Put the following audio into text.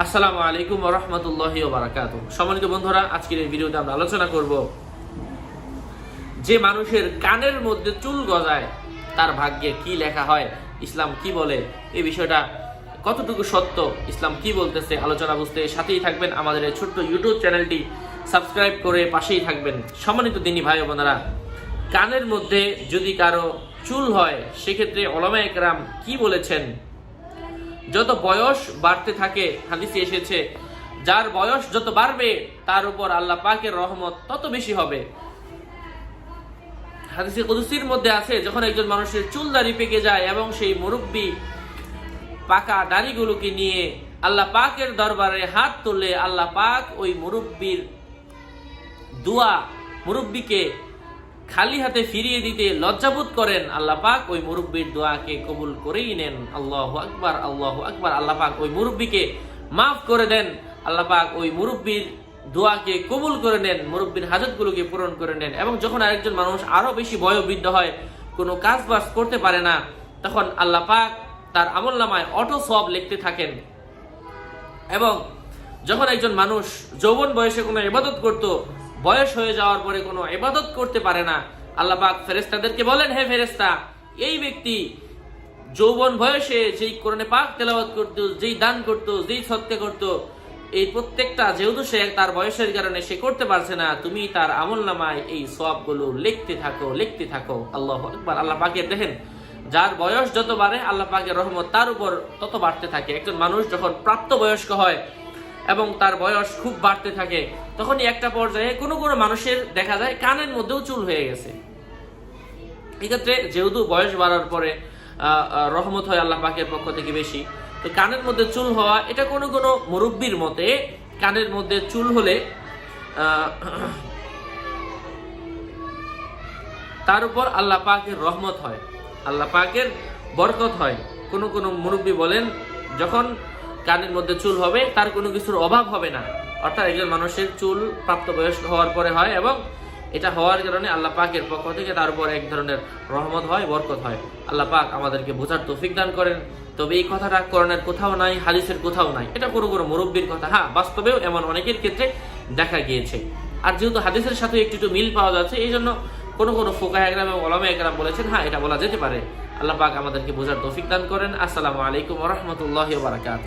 আসসালামু আলাইকুম ওয়া রাহমাতুল্লাহি ওয়া বারাকাতুহু। সম্মানিত বন্ধুরা, আজকের এই ভিডিওতে আমরা আলোচনা করব যে মানুষের কানের মধ্যে চুল গজায় তার ভাগ্যে কি লেখা হয়, ইসলাম কি বলে, এই বিষয়টা কতটুকু সত্য, ইসলাম কি বলতেছে, আলোচনা বুঝতে সাথেই থাকবেন। আমাদের এই ছোট্ট ইউটিউব চ্যানেলটি সাবস্ক্রাইব করে পাশেই থাকবেন। সম্মানিত দিনী ভাই ও বোনেরা, কানের মধ্যে যদি কারো চুল হয় সেক্ষেত্রে উলামায়ে কেরাম কি বলেছেন? যত বয়স বাড়তে থাকে, হাদিসে এসেছে যার বয়স যত বাড়বে তার উপর আল্লাহ পাকের রহমত তত বেশি হবে। হাদিসে কুদসির মধ্যে আছে, যখন একজন মানুষের চুল দাড়ি পেকে যায় এবং সেই মুরব্বী পাকা দাড়িগুলোকে নিয়ে আল্লাহ পাকের দরবারে হাত তুললে আল্লাহ পাক ওই মুরব্বীর দোয়া, মুরব্বীকে খালি হাতে ফিরিয়ে দিতে লজ্জাবোধ করেন। আল্লাহ পাক ওই মুরব্বীর দোয়াকে কবুল করেই নেন। আল্লাহু আকবার, আল্লাহু আকবার। আল্লাহ পাক ওই মুরব্বীকে মাফ করে দেন। আল্লাহ পাক ওই মুরব্বীর দোয়াকে কবুল করে নেন, মুরব্বীর হাজতগুলোকে পূরণ করে নেন। এবং যখন আরেকজন মানুষ আরো বেশি বয়োবৃদ্ধ হয়, কোনো কাজ বাজ করতে পারে না, তখন আল্লাহ পাক তার আমলনামায় অটো সওয়াব লিখতে থাকেন। এবং যখন একজন মানুষ যৌবন বয়সে কোনো ইবাদত করত, বয়স হয়ে যাওয়ার পরে কোনো ইবাদত করতে পারে না, আল্লাহ পাক ফেরেশতাদেরকে বলেন, হে ফেরেশতা, এই ব্যক্তি যৌবন বয়সে যেই কোরআনে পাক তেলাওয়াত করত, যেই দান করত, যেই সদকা করত, এই প্রত্যেকটা যেহেতু সে তার বয়সের কারণে সে করতে পারছে না, তুমি তার আমলনামায় এই সওয়াবগুলো লিখতে থাকো, লিখতে থাকো। আল্লাহু আকবার। আল্লাহ পাকের দেখেন, যার বয়স যত বাড়ে আল্লাহ পাকের রহমত তার উপর তত বাড়তে থাকে। একজন মানুষ যখন প্রাপ্তবয়স্ক হয় এবং তার বয়স খুব বাড়তে থাকে, তখনই একটা পর্যায়ে কোনো কোনো মানুষের দেখা যায় কানের মধ্যেও চুল হয়ে গেছে। এক্ষেত্রে যেহেতু বয়স বাড়ার পরে রহমত হয় আল্লাহ পাকের পক্ষ থেকে বেশি, তো কানের মধ্যে চুল হওয়া এটা কোনো কোনো মুরব্বীর মতে কানের মধ্যে চুল হলে তার উপর আল্লাহ পাকের রহমত হয়, আল্লাহ পাকের বরকত হয়। কোনো কোনো মুরব্বী বলেন, যখন কানের মধ্যে চুল হবে তার কোনো কিছুর অভাব হবে না। অর্থাৎ একজন মানুষের চুল প্রাপ্তবয়স্ক হওয়ার পরে হয় এবং এটা হওয়ার কারণে আল্লাহ পাকের পক্ষ থেকে তার উপর এক ধরনের রহমত হয়, বরকত হয়। আল্লাহ পাক আমাদেরকে বোঝার তৌফিক দান করেন। তবে এই কথাটা কোরআনের কোথাও নাই, হাদিসের কোথাও নাই, এটা কোনো কোনো মুরব্বীর কথা। হ্যাঁ, বাস্তবেও এমন অনেকের ক্ষেত্রে দেখা গিয়েছে। আর যেহেতু হাদিসের সাথে একটু একটু মিল পাওয়া যাচ্ছে, এই জন্য কোনো কোনো ফুকাহা একরাম এবং উলামায়ে একরাম বলেছেন হ্যাঁ, এটা বলা যেতে পারে। আল্লাহ পাক আমাদেরকে বোঝার তৌফিক দান করেন। আসসালামু আলাইকুম ওয়া রাহমাতুল্লাহি ওয়া বারাকাতুহু।